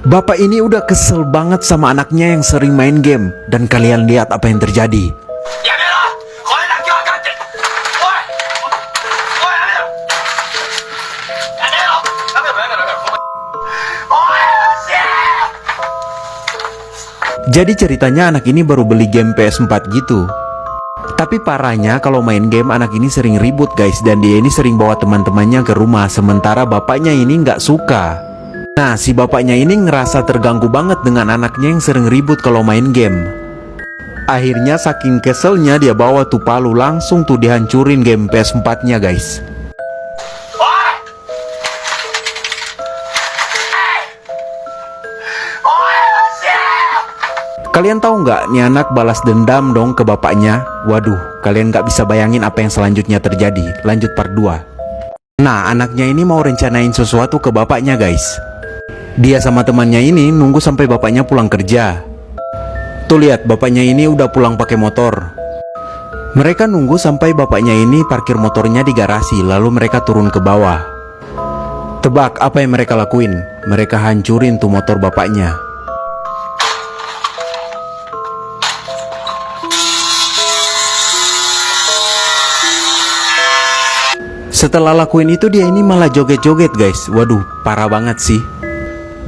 Bapak ini udah kesel banget sama anaknya yang sering main game. Dan kalian lihat apa yang terjadi. Jadi ceritanya anak ini baru beli game PS4 gitu. Tapi parahnya kalau main game anak ini sering ribut guys. Dan dia ini sering bawa teman-temannya ke rumah. Sementara bapaknya ini nggak suka. Nah si bapaknya ini ngerasa terganggu banget dengan anaknya yang sering ribut kalau main game. Akhirnya saking keselnya dia bawa tuh palu langsung tuh dihancurin game PS4 nya guys. Kalian tahu nggak, nih anak balas dendam dong ke bapaknya. Waduh, kalian nggak bisa bayangin apa yang selanjutnya terjadi. Lanjut part 2. Nah, anaknya ini mau rencanain sesuatu ke bapaknya guys. Dia sama temannya ini nunggu sampai bapaknya pulang kerja. Tuh lihat, bapaknya ini udah pulang pakai motor. Mereka nunggu sampai bapaknya ini parkir motornya di garasi. Lalu mereka turun ke bawah. Tebak apa yang mereka lakuin? Mereka hancurin tuh motor bapaknya. Setelah lakuin itu dia ini malah joget-joget guys. Waduh, parah banget sih.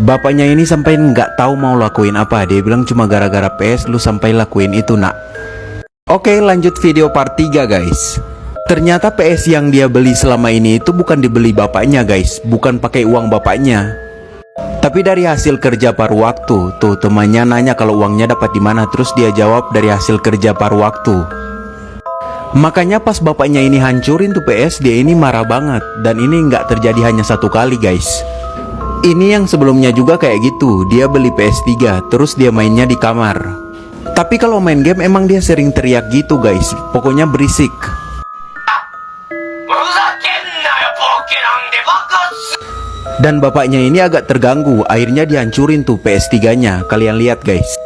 Bapaknya ini sampai nggak tahu mau lakuin apa. Dia bilang cuma gara-gara PS lu sampai lakuin itu nak. Oke, lanjut video part 3 guys. Ternyata PS yang dia beli selama ini itu bukan dibeli bapaknya guys. Bukan pakai uang bapaknya, tapi dari hasil kerja paruh waktu. Tuh temannya nanya kalau uangnya dapat di mana. Terus dia jawab dari hasil kerja paruh waktu. Makanya pas bapaknya ini hancurin tuh PS, dia ini marah banget. Dan ini nggak terjadi hanya satu kali guys. Ini yang sebelumnya juga kayak gitu. Dia beli PS3, terus dia mainnya di kamar. Tapi kalau main game emang dia sering teriak gitu guys. Pokoknya berisik. Dan bapaknya ini agak terganggu. Akhirnya dihancurin tuh PS3 nya. Kalian lihat guys.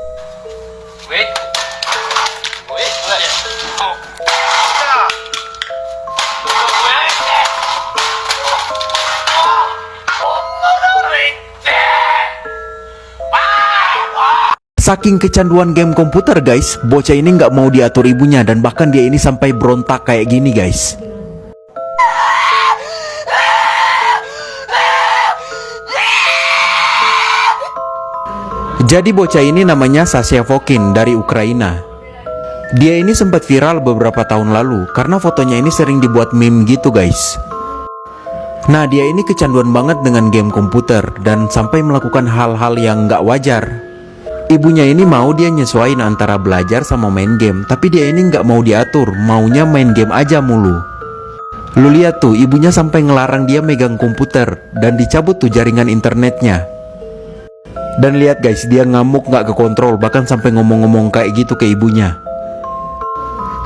Saking kecanduan game komputer guys, bocah ini nggak mau diatur ibunya. Dan bahkan dia ini sampai berontak kayak gini guys. Jadi bocah ini namanya Sasha Fokin dari Ukraina. Dia ini sempat viral beberapa tahun lalu karena fotonya ini sering dibuat meme gitu guys. Nah dia ini kecanduan banget dengan game komputer dan sampai melakukan hal-hal yang nggak wajar. Ibunya ini mau dia nyesuaiin antara belajar sama main game, tapi dia ini nggak mau diatur, maunya main game aja mulu. Lu lihat tuh, ibunya sampai ngelarang dia megang komputer dan dicabut tuh jaringan internetnya. Dan lihat guys, dia ngamuk nggak kekontrol, bahkan sampai ngomong-ngomong kayak gitu ke ibunya.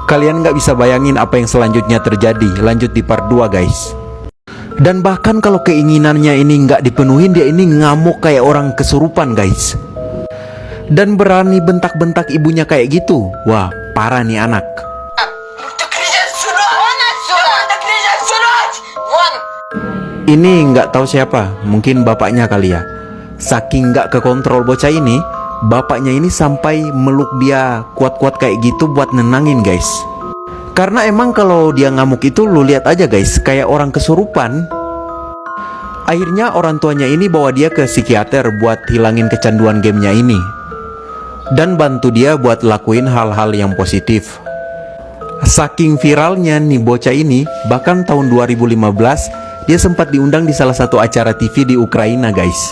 Kalian nggak bisa bayangin apa yang selanjutnya terjadi. Lanjut di part 2 guys. Dan bahkan kalau keinginannya ini nggak dipenuhin, dia ini ngamuk kayak orang kesurupan guys. Dan berani bentak-bentak ibunya kayak gitu. Wah, parah nih anak. Ini nggak tahu siapa, mungkin bapaknya kali ya. Saking nggak kekontrol bocah ini, bapaknya ini sampai meluk dia kuat-kuat kayak gitu buat nenangin guys. Karena emang kalau dia ngamuk itu lu lihat aja guys, kayak orang kesurupan. Akhirnya orang tuanya ini bawa dia ke psikiater buat hilangin kecanduan gamenya ini. Dan bantu dia buat lakuin hal-hal yang positif. Saking viralnya nih bocah ini, bahkan tahun 2015 dia sempat diundang di salah satu acara TV di Ukraina guys.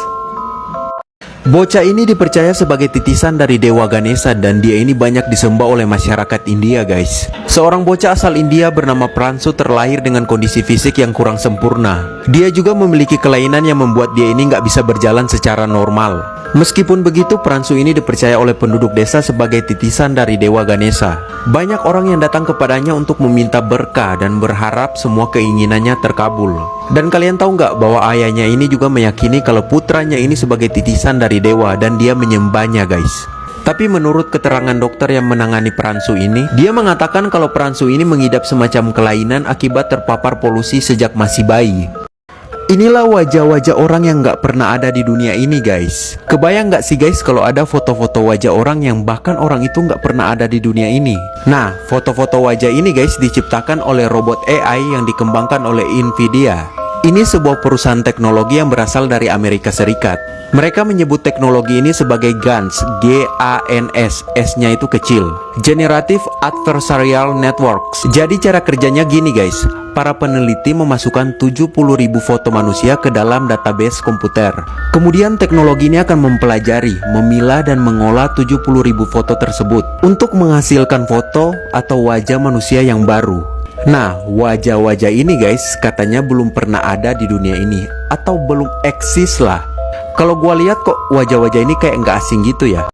Bocah ini dipercaya sebagai titisan dari Dewa Ganesha dan dia ini banyak disembah oleh masyarakat India guys. Seorang bocah asal India bernama Pransu terlahir dengan kondisi fisik yang kurang sempurna. Dia juga memiliki kelainan yang membuat dia ini nggak bisa berjalan secara normal. Meskipun begitu, Pransu ini dipercaya oleh penduduk desa sebagai titisan dari Dewa Ganesha. Banyak orang yang datang kepadanya untuk meminta berkah dan berharap semua keinginannya terkabul. Dan kalian tahu nggak bahwa ayahnya ini juga meyakini kalau putranya ini sebagai titisan dari dewa dan dia menyembahnya guys. Tapi menurut keterangan dokter yang menangani Pransu ini, dia mengatakan kalau Pransu ini mengidap semacam kelainan akibat terpapar polusi sejak masih bayi. Inilah wajah-wajah orang yang nggak pernah ada di dunia ini guys. Kebayang nggak sih guys kalau ada foto-foto wajah orang yang bahkan orang itu nggak pernah ada di dunia ini. Nah, foto-foto wajah ini guys diciptakan oleh robot AI yang dikembangkan oleh Nvidia. Ini sebuah perusahaan teknologi yang berasal dari Amerika Serikat. Mereka menyebut teknologi ini sebagai GANS, G-A-N-S, S-nya itu kecil, Generative Adversarial Networks. Jadi cara kerjanya gini guys, para peneliti memasukkan 70.000 foto manusia ke dalam database komputer. Kemudian teknologi ini akan mempelajari, memilah dan mengolah 70.000 foto tersebut untuk menghasilkan foto atau wajah manusia yang baru. Nah, wajah-wajah ini guys katanya belum pernah ada di dunia ini, atau belum eksis lah. Kalau gua lihat kok wajah-wajah ini kayak nggak asing gitu ya.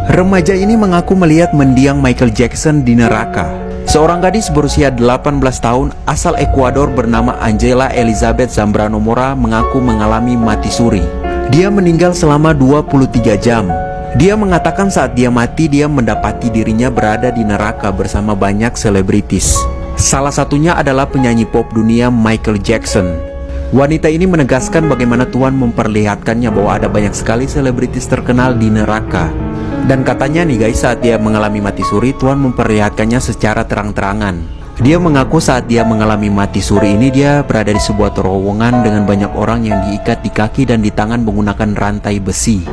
Remaja ini mengaku melihat mendiang Michael Jackson di neraka. Seorang gadis berusia 18 tahun asal Ekuador bernama Angela Elizabeth Zambrano Mora mengaku mengalami mati suri. Dia meninggal selama 23 jam. Dia mengatakan saat dia mati dia mendapati dirinya berada di neraka bersama banyak selebritis. Salah satunya adalah penyanyi pop dunia Michael Jackson. Wanita ini menegaskan bagaimana Tuhan memperlihatkannya bahwa ada banyak sekali selebritis terkenal di neraka. Dan katanya nih guys, saat dia mengalami mati suri, Tuhan memperlihatkannya secara terang-terangan. Dia mengaku saat dia mengalami mati suri ini, dia berada di sebuah terowongan dengan banyak orang yang diikat di kaki dan di tangan menggunakan rantai besi.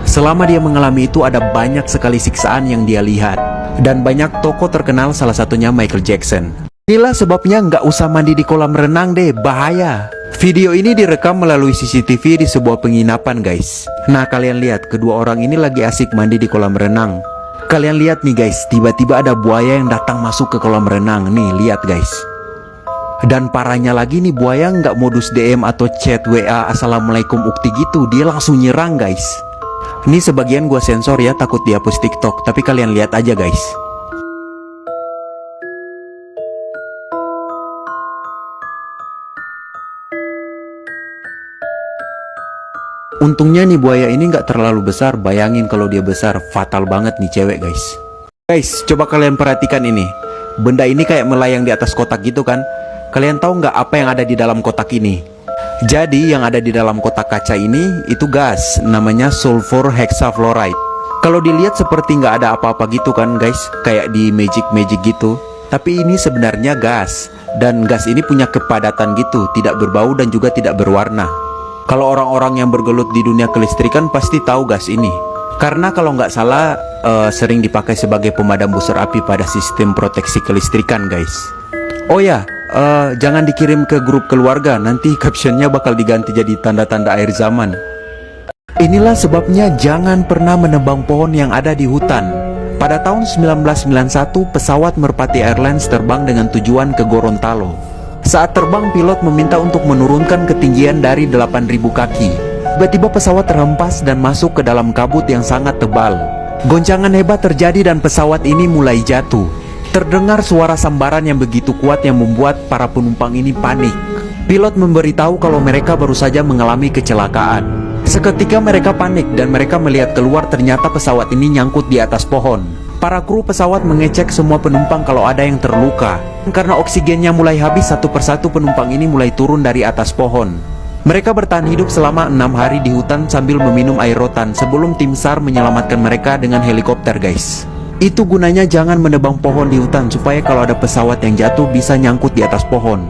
Selama dia mengalami itu, ada banyak sekali siksaan yang dia lihat. Dan banyak tokoh terkenal, salah satunya Michael Jackson. Inilah sebabnya nggak usah mandi di kolam renang deh, bahaya. Video ini direkam melalui CCTV di sebuah penginapan guys. Nah kalian lihat, kedua orang ini lagi asik mandi di kolam renang. Kalian lihat nih guys, tiba-tiba ada buaya yang datang masuk ke kolam renang. Nih lihat guys. Dan parahnya lagi nih, buaya nggak modus DM atau chat WA assalamualaikum ukti gitu, dia langsung nyerang guys. Ini sebagian gua sensor ya, takut dihapus TikTok, tapi kalian lihat aja guys. Untungnya nih buaya ini nggak terlalu besar. Bayangin kalau dia besar, fatal banget nih cewek guys. Guys, coba kalian perhatikan ini. Benda ini kayak melayang di atas kotak gitu kan. Kalian tahu nggak apa yang ada di dalam kotak ini? Jadi yang ada di dalam kotak kaca ini itu gas, namanya sulfur hexafluoride. Kalau dilihat seperti nggak ada apa-apa gitu kan guys, kayak di magic gitu. Tapi ini sebenarnya gas. Dan gas ini punya kepadatan gitu, tidak berbau dan juga tidak berwarna. Kalau orang-orang yang bergelut di dunia kelistrikan pasti tahu gas ini. Karena kalau nggak salah sering dipakai sebagai pemadam busur api pada sistem proteksi kelistrikan guys. Oh ya, jangan dikirim ke grup keluarga, nanti captionnya bakal diganti jadi tanda-tanda akhir zaman. Inilah sebabnya jangan pernah menebang pohon yang ada di hutan. Pada tahun 1991 pesawat Merpati Airlines terbang dengan tujuan ke Gorontalo. Saat terbang, pilot meminta untuk menurunkan ketinggian dari 8.000 kaki. Tiba-tiba pesawat terhempas dan masuk ke dalam kabut yang sangat tebal. Goncangan hebat terjadi dan pesawat ini mulai jatuh. Terdengar suara sambaran yang begitu kuat yang membuat para penumpang ini panik. Pilot memberitahu kalau mereka baru saja mengalami kecelakaan. Seketika mereka panik dan mereka melihat keluar, ternyata pesawat ini nyangkut di atas pohon. Para kru pesawat mengecek semua penumpang kalau ada yang terluka. Karena oksigennya mulai habis, satu persatu penumpang ini mulai turun dari atas pohon. Mereka bertahan hidup selama 6 hari di hutan sambil meminum air rotan sebelum tim SAR menyelamatkan mereka dengan helikopter guys. Itu gunanya jangan menebang pohon di hutan, supaya kalau ada pesawat yang jatuh bisa nyangkut di atas pohon.